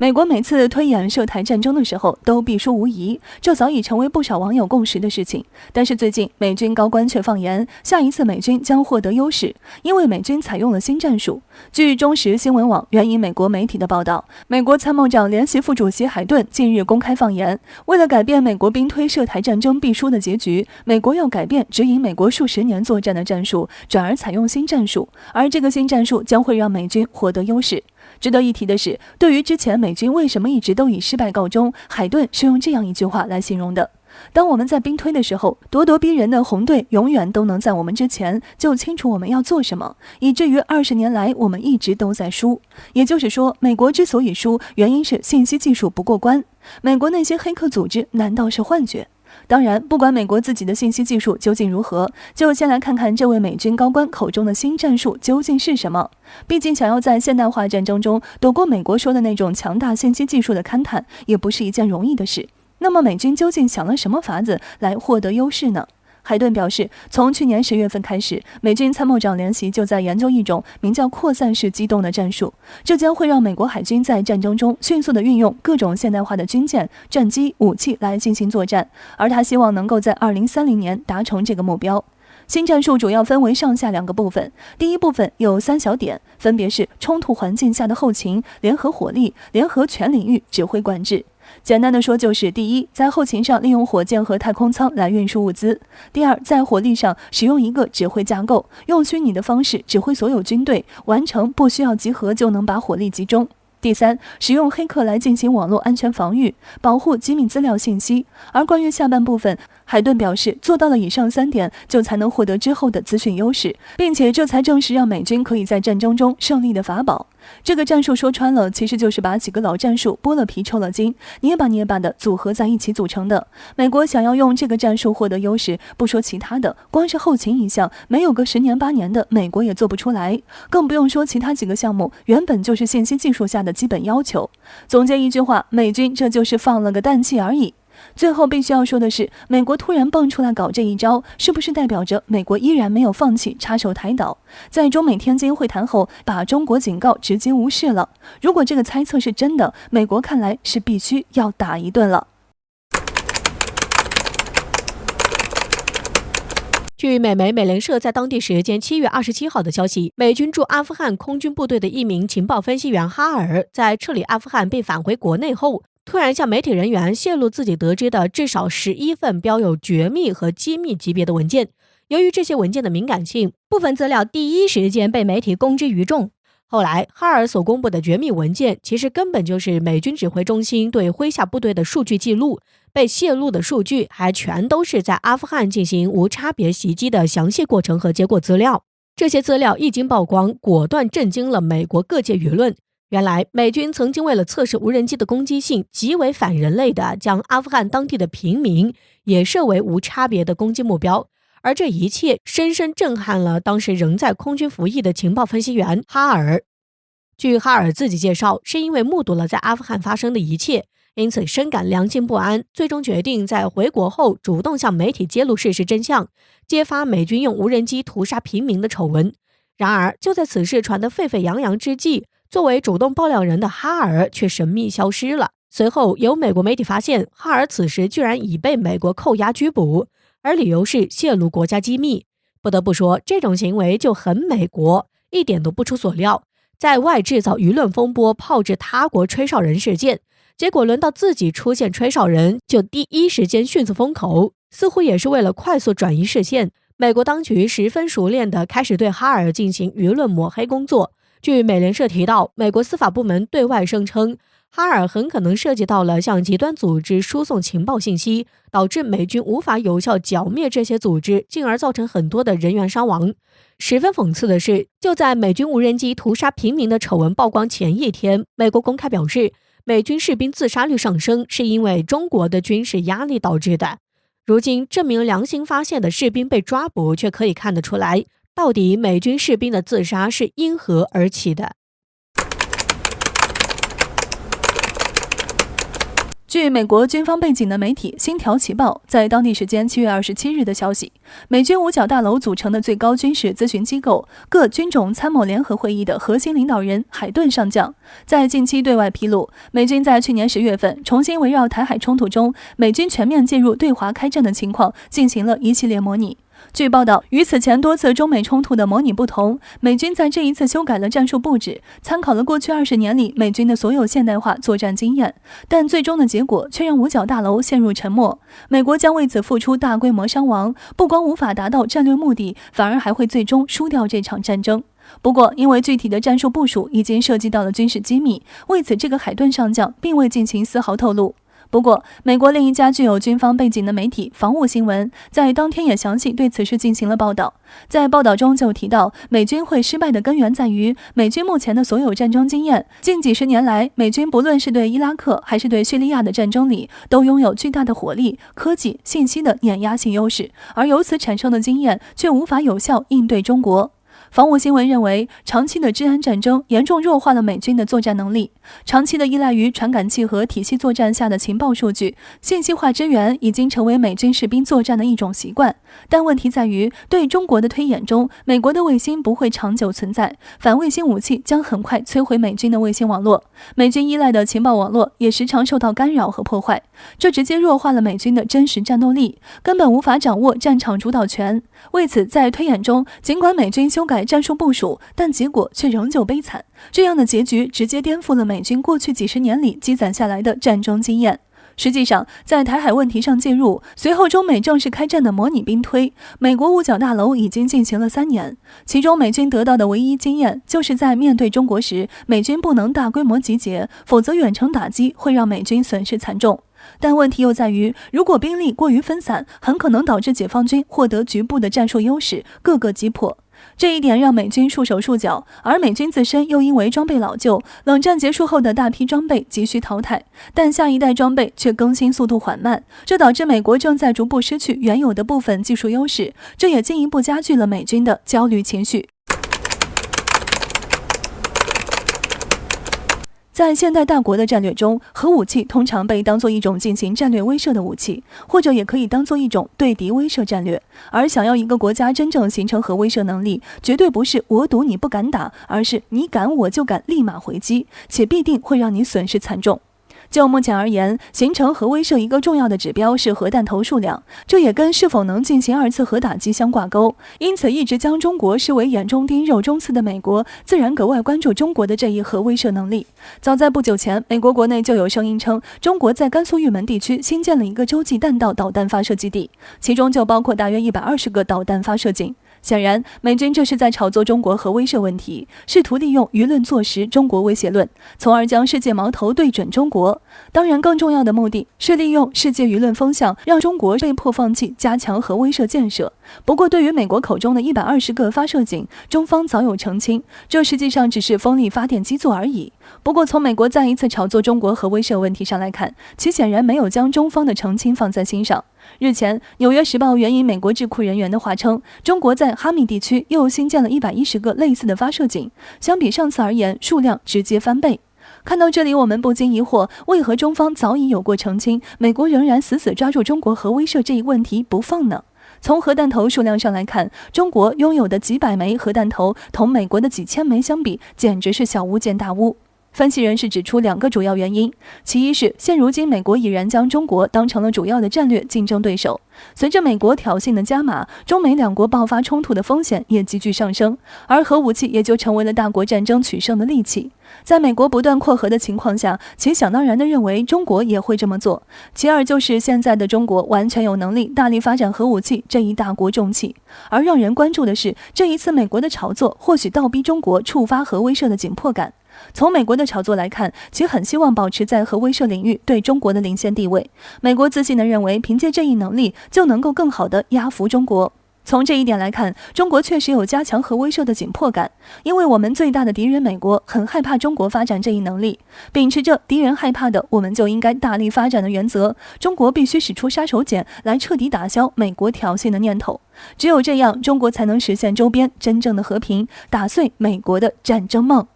美国每次推演涉台战争的时候都必输无疑，这早已成为不少网友共识的事情。但是最近美军高官却放言，下一次美军将获得优势，因为美军采用了新战术。据中时新闻网援引美国媒体的报道，美国参谋长联席副主席海顿近日公开放言，为了改变美国兵推涉台战争必输的结局，美国要改变指引美国数十年作战的战术，转而采用新战术，而这个新战术将会让美军获得优势。值得一提的是，对于之前美军为什么一直都以失败告终，海顿是用这样一句话来形容的：当我们在兵推的时候，咄咄逼人的红队永远都能在我们之前就清楚我们要做什么，以至于20年来我们一直都在输。也就是说，美国之所以输，原因是信息技术不过关。美国那些黑客组织难道是幻觉？当然，不管美国自己的信息技术究竟如何，就先来看看这位美军高官口中的新战术究竟是什么。毕竟想要在现代化战争中躲过美国说的那种强大信息技术的勘探，也不是一件容易的事。那么美军究竟想了什么法子来获得优势呢？海顿表示，从去年10月份开始，美军参谋长联席就在研究一种名叫扩散式机动的战术，这将会让美国海军在战争中迅速地运用各种现代化的军舰、战机、武器来进行作战，而他希望能够在2030年达成这个目标。新战术主要分为上下2个部分，第一部分有3小点，分别是冲突环境下的后勤、联合火力、联合全领域指挥管制。简单的说就是：第一，在后勤上利用火箭和太空舱来运输物资；第二，在火力上使用一个指挥架构，用虚拟的方式指挥所有军队，完成不需要集合就能把火力集中；第三，使用黑客来进行网络安全防御，保护机密资料信息。而关于下半部分，海顿表示，做到了以上3点，就才能获得之后的资讯优势，并且这才正是让美军可以在战争中胜利的法宝。这个战术说穿了，其实就是把几个老战术剥了皮抽了筋，捏吧捏吧的组合在一起组成的。美国想要用这个战术获得优势，不说其他的，光是后勤一项，没有个10年8年的，美国也做不出来，更不用说其他几个项目原本就是信息技术下的基本要求。总结一句话，美军这就是放了个氮气而已。最后必须要说的是，美国突然蹦出来搞这一招，是不是代表着美国依然没有放弃插手台岛，在中美天津会谈后把中国警告直接无视了？如果这个猜测是真的，美国看来是必须要打一顿了。据美媒美联社在当地时间7月27号的消息，美军驻阿富汗空军部队的一名情报分析员哈尔在撤离阿富汗并返回国内后，突然向媒体人员泄露自己得知的至少11份标有绝密和机密级别的文件。由于这些文件的敏感性，部分资料第一时间被媒体公之于众。后来哈尔所公布的绝密文件其实根本就是美军指挥中心对麾下部队的数据记录，被泄露的数据还全都是在阿富汗进行无差别袭击的详细过程和结果资料。这些资料一经曝光，果断震惊了美国各界舆论。原来美军曾经为了测试无人机的攻击性，极为反人类的将阿富汗当地的平民也设为无差别的攻击目标，而这一切深深震撼了当时仍在空军服役的情报分析员哈尔。据哈尔自己介绍，是因为目睹了在阿富汗发生的一切，因此深感良心不安，最终决定在回国后主动向媒体揭露事实真相，揭发美军用无人机屠杀平民的丑闻。然而就在此事传得沸沸扬扬之际，作为主动爆料人的哈尔却神秘消失了。随后有美国媒体发现，哈尔此时居然已被美国扣押拘捕，而理由是泄露国家机密。不得不说，这种行为就很美国，一点都不出所料，在外制造舆论风波，炮制他国吹哨人事件，结果轮到自己出现吹哨人，就第一时间迅速封口，似乎也是为了快速转移视线。美国当局十分熟练地开始对哈尔进行舆论抹黑工作。据美联社提到，美国司法部门对外声称，哈尔很可能涉及到了向极端组织输送情报信息，导致美军无法有效剿灭这些组织，进而造成很多的人员伤亡。十分讽刺的是，就在美军无人机屠杀平民的丑闻曝光前一天，美国公开表示，美军士兵自杀率上升是因为中国的军事压力导致的。如今这名良心发现的士兵被抓捕，却可以看得出来，到底美军士兵的自杀是因何而起的。据美国军方背景的媒体《星条旗报》在当地时间7月27日的消息，美军五角大楼组成的最高军事咨询机构各军种参谋联合会议的核心领导人海顿上将，在近期对外披露，美军在去年10月份重新围绕台海冲突中美军全面介入对华开战的情况进行了一系列模拟。据报道，与此前多次中美冲突的模拟不同，美军在这一次修改了战术布置，参考了过去20年里美军的所有现代化作战经验，但最终的结果却让五角大楼陷入沉默。美国将为此付出大规模伤亡，不光无法达到战略目的，反而还会最终输掉这场战争。不过，因为具体的战术部署已经涉及到了军事机密，为此这个海顿上将并未进行丝毫透露。不过，美国另一家具有军方背景的媒体《防务新闻》在当天也详细对此事进行了报道。在报道中就提到，美军会失败的根源在于美军目前的所有战争经验。近几十年来，美军不论是对伊拉克还是对叙利亚的战争里，都拥有巨大的火力、科技、信息的碾压性优势，而由此产生的经验却无法有效应对中国。防务新闻认为，长期的治安战争严重弱化了美军的作战能力，长期的依赖于传感器和体系作战下的情报数据，信息化支援已经成为美军士兵作战的一种习惯。但问题在于，对中国的推演中，美国的卫星不会长久存在，反卫星武器将很快摧毁美军的卫星网络，美军依赖的情报网络也时常受到干扰和破坏，这直接弱化了美军的真实战斗力，根本无法掌握战场主导权。为此，在推演中，尽管美军修改战术部署，但结果却仍旧悲惨。这样的结局直接颠覆了美军过去几十年里积攒下来的战争经验。实际上，在台海问题上介入，随后中美正式开战的模拟兵推，美国五角大楼已经进行了3年。其中美军得到的唯一经验，就是在面对中国时，美军不能大规模集结，否则远程打击会让美军损失惨重。但问题又在于，如果兵力过于分散，很可能导致解放军获得局部的战术优势，各个击破。这一点让美军束手束脚，而美军自身又因为装备老旧，冷战结束后的大批装备急需淘汰，但下一代装备却更新速度缓慢，这导致美国正在逐步失去原有的部分技术优势，这也进一步加剧了美军的焦虑情绪。在现代大国的战略中，核武器通常被当作一种进行战略威慑的武器，或者也可以当作一种对敌威慑战略。而想要一个国家真正形成核威慑能力，绝对不是我赌你不敢打，而是你敢我就敢立马回击，且必定会让你损失惨重。就目前而言，形成核威慑一个重要的指标是核弹头数量，这也跟是否能进行2次核打击相挂钩。因此，一直将中国视为眼中钉、肉中刺的美国，自然格外关注中国的这一核威慑能力。早在不久前，美国国内就有声音称，中国在甘肃玉门地区新建了一个洲际弹道导弹发射基地，其中就包括大约120个导弹发射井。显然，美军这是在炒作中国核威慑问题，试图利用舆论坐实中国威胁论，从而将世界矛头对准中国。当然，更重要的目的是利用世界舆论风向，让中国被迫放弃加强核威慑建设。不过，对于美国口中的120个发射井，中方早有澄清，这实际上只是风力发电机组而已。不过，从美国再一次炒作中国核威慑问题上来看，其显然没有将中方的澄清放在心上。日前，《纽约时报》援引美国智库人员的话称，中国在哈密地区又新建了110个类似的发射井，相比上次而言，数量直接翻倍。看到这里，我们不禁疑惑，为何中方早已有过澄清，美国仍然死死抓住中国核威慑这一问题不放呢？从核弹头数量上来看，中国拥有的几百枚核弹头同美国的几千枚相比，简直是小巫见大巫。分析人士指出2个主要原因，其一是现如今美国已然将中国当成了主要的战略竞争对手，随着美国挑衅的加码，中美两国爆发冲突的风险也急剧上升，而核武器也就成为了大国战争取胜的利器。在美国不断扩核的情况下，其想当然地认为中国也会这么做。其二就是现在的中国完全有能力大力发展核武器这一大国重器，而让人关注的是，这一次美国的炒作或许倒逼中国触发核威慑的紧迫感。从美国的炒作来看，其很希望保持在核威慑领域对中国的领先地位。美国自信地认为，凭借这一能力就能够更好地压服中国。从这一点来看，中国确实有加强核威慑的紧迫感，因为我们最大的敌人美国很害怕中国发展这一能力，秉持着敌人害怕的我们就应该大力发展的原则，中国必须使出杀手锏来彻底打消美国挑衅的念头。只有这样，中国才能实现周边真正的和平，打碎美国的战争梦。